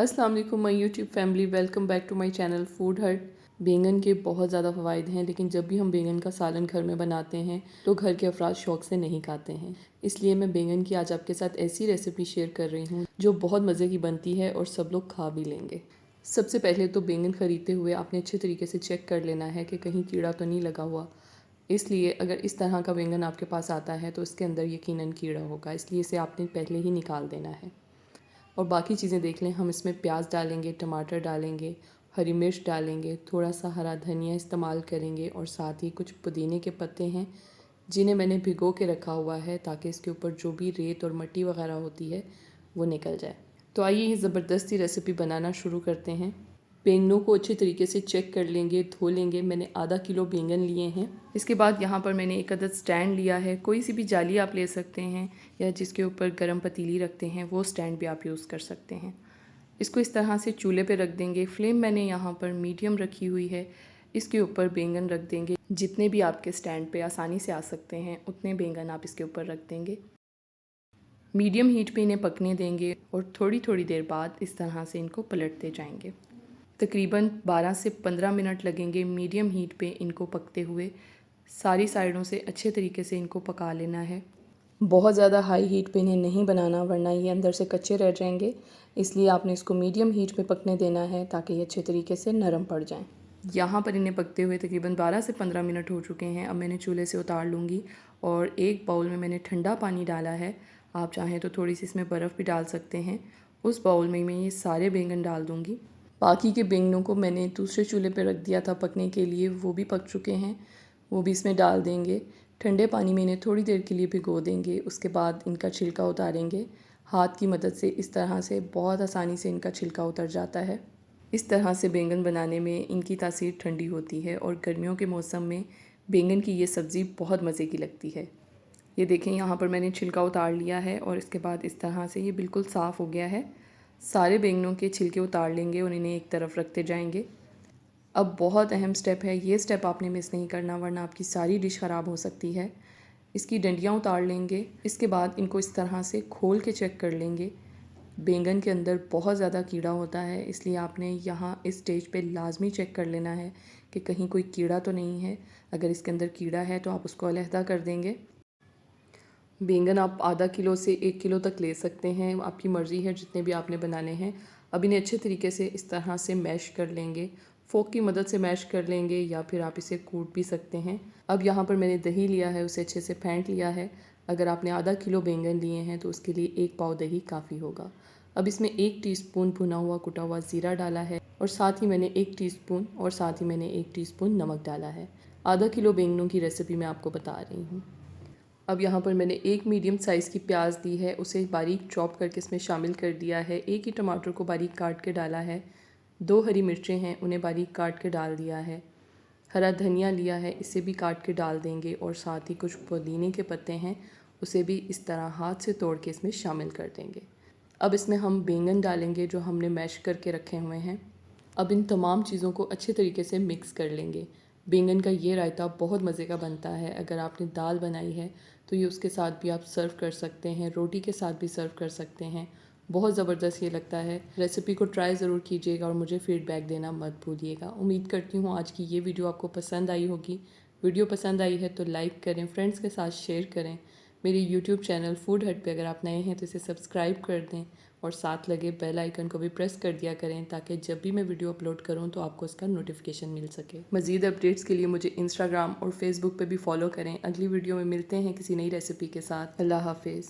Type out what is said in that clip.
अस्सलाम वालेकुम my YouTube family, welcome back to my channel food hut. बैंगन के बहुत ज़्यादा फ़वाइद हैं, लेकिन जब भी हम बैंगन का सालन घर में बनाते हैं तो घर के अफराद शौक़ से नहीं खाते हैं। इसलिए मैं बैंगन की आज आपके साथ ऐसी रेसिपी शेयर कर रही हूँ जो बहुत मज़े की बनती है और सब लोग खा भी लेंगे। सबसे पहले तो बैंगन ख़रीदते हुए आपने अच्छे तरीके से चेक कर लेना है कि कहीं कीड़ा तो नहीं लगा हुआ। इसलिए अगर इस तरह का बैंगन आपके पास आता है तो इसके अंदर यकीनन कीड़ा होगा, इसलिए इसे आपने पहले ही निकाल देना है। और बाकी चीज़ें देख लें, हम इसमें प्याज डालेंगे, टमाटर डालेंगे, हरी मिर्च डालेंगे, थोड़ा सा हरा धनिया इस्तेमाल करेंगे और साथ ही कुछ पुदीने के पत्ते हैं जिन्हें मैंने भिगो के रखा हुआ है ताकि इसके ऊपर जो भी रेत और मिट्टी वगैरह होती है वो निकल जाए। तो आइए ये ज़बरदस्ती रेसिपी बनाना शुरू करते हैं। बैंगनों को अच्छे तरीके से चेक कर लेंगे, धो लेंगे। मैंने आधा किलो बैंगन लिए हैं। इसके बाद यहाँ पर मैंने एक अदद स्टैंड लिया है। कोई सी भी जाली आप ले सकते हैं या जिसके ऊपर गरम पतीली रखते हैं वो स्टैंड भी आप यूज़ कर सकते हैं। इसको इस तरह से चूल्हे पे रख देंगे। फ्लेम मैंने यहाँ पर मीडियम रखी हुई है। इसके ऊपर बैंगन रख देंगे। जितने भी आपके स्टैंड पे आसानी से आ सकते हैं उतने बैंगन आप इसके ऊपर रख देंगे। मीडियम हीट पे इन्हें पकने देंगे और थोड़ी थोड़ी देर बाद इस तरह से इनको पलटते जाएंगे। तकरीबन 12 से 15 मिनट लगेंगे मीडियम हीट पे इनको पकते हुए। सारी साइडों से अच्छे तरीके से इनको पका लेना है। बहुत ज़्यादा हाई हीट पे इन्हें नहीं बनाना, वरना ये अंदर से कच्चे रह जाएंगे। इसलिए आपने इसको मीडियम हीट पे पकने देना है ताकि ये अच्छे तरीके से नरम पड़ जाएं। यहाँ पर इन्हें पकते हुए तकरीबन 12 से 15 मिनट हो चुके हैं। अब मैंने चूल्हे से उतार लूँगी और एक बाउल में मैंने ठंडा पानी डाला है। आप चाहें तो थोड़ी सी इसमें बर्फ़ भी डाल सकते हैं। उस बाउल में मैं ये सारे बैंगन डाल दूँगी। बाकी के बैंगनों को मैंने दूसरे चूल्हे पे रख दिया था पकने के लिए, वो भी पक चुके हैं। वो भी इसमें डाल देंगे। ठंडे पानी में इन्हें थोड़ी देर के लिए भिगो देंगे। उसके बाद इनका छिलका उतारेंगे। हाथ की मदद से इस तरह से बहुत आसानी से इनका छिलका उतर जाता है। इस तरह से बैंगन बनाने में इनकी तासीर ठंडी होती है और गर्मियों के मौसम में बैंगन की ये सब्ज़ी बहुत मज़े की लगती है। ये देखें, यहाँ पर मैंने छिलका उतार लिया है और इसके बाद इस तरह से ये बिल्कुल साफ़ हो गया है। सारे बैंगनों के छिलके उतार लेंगे और इन्हें एक तरफ रखते जाएंगे। अब बहुत अहम स्टेप है, ये स्टेप आपने मिस नहीं करना वरना आपकी सारी डिश ख़राब हो सकती है। इसकी डंडियाँ उतार लेंगे। इसके बाद इनको इस तरह से खोल के चेक कर लेंगे। बैंगन के अंदर बहुत ज़्यादा कीड़ा होता है, इसलिए आपने यहाँ इस स्टेज पे लाजमी चेक कर लेना है कि कहीं कोई कीड़ा तो नहीं है। अगर इसके अंदर कीड़ा है तो आप उसको अलहदा कर देंगे। बैंगन आप आधा किलो से 1 किलो तक ले सकते हैं, आपकी मर्ज़ी है जितने भी आपने बनाने हैं। अब इन्हें अच्छे तरीके से इस तरह से मैश कर लेंगे। फ़ोक की मदद से मैश कर लेंगे या फिर आप इसे कूट भी सकते हैं। अब यहाँ पर मैंने दही लिया है, उसे अच्छे से फेंट लिया है। अगर आपने आधा किलो बैंगन लिए हैं तो उसके लिए 1 पाव दही काफ़ी होगा। अब इसमें 1 टीस्पून भुना हुआ कुटा हुआ ज़ीरा डाला है और साथ ही मैंने 1 टीस्पून नमक डाला है। आधा किलो बैंगनों की रेसिपी मैं आपको बता रही हूँ। अब यहाँ पर मैंने एक मीडियम साइज़ की प्याज ली है, उसे बारीक चॉप करके इसमें शामिल कर दिया है। एक ही टमाटर को बारीक काट के डाला है। 2 हरी मिर्चें हैं, उन्हें बारीक काट के डाल दिया है। हरा धनिया लिया है, इसे भी काट के डाल देंगे और साथ ही कुछ पुदीने के पत्ते हैं, उसे भी इस तरह हाथ से तोड़ के इसमें शामिल कर देंगे। अब इसमें हम बैंगन डालेंगे जो हमने मैश करके रखे हुए हैं। अब इन तमाम चीज़ों को अच्छे तरीके से मिक्स कर लेंगे। बैंगन का ये रायता बहुत मज़े का बनता है। अगर आपने दाल बनाई है तो ये उसके साथ भी आप सर्व कर सकते हैं, रोटी के साथ भी सर्व कर सकते हैं। बहुत ज़बरदस्त ये लगता है। रेसिपी को ट्राई ज़रूर कीजिएगा और मुझे फ़ीडबैक देना मत भूलिएगा। उम्मीद करती हूँ आज की ये वीडियो आपको पसंद आई होगी। वीडियो पसंद आई है तो लाइक करें, फ्रेंड्स के साथ शेयर करें। मेरे यूट्यूब चैनल फूड हट पे अगर आप नए हैं तो इसे सब्सक्राइब कर दें और साथ लगे बेल आइकन को भी प्रेस कर दिया करें ताकि जब भी मैं वीडियो अपलोड करूं तो आपको उसका नोटिफिकेशन मिल सके। मज़ीद अपडेट्स के लिए मुझे इंस्टाग्राम और फेसबुक पे भी फॉलो करें। अगली वीडियो में मिलते हैं किसी नई रेसिपी के साथ। अल्लाह हाफिज़।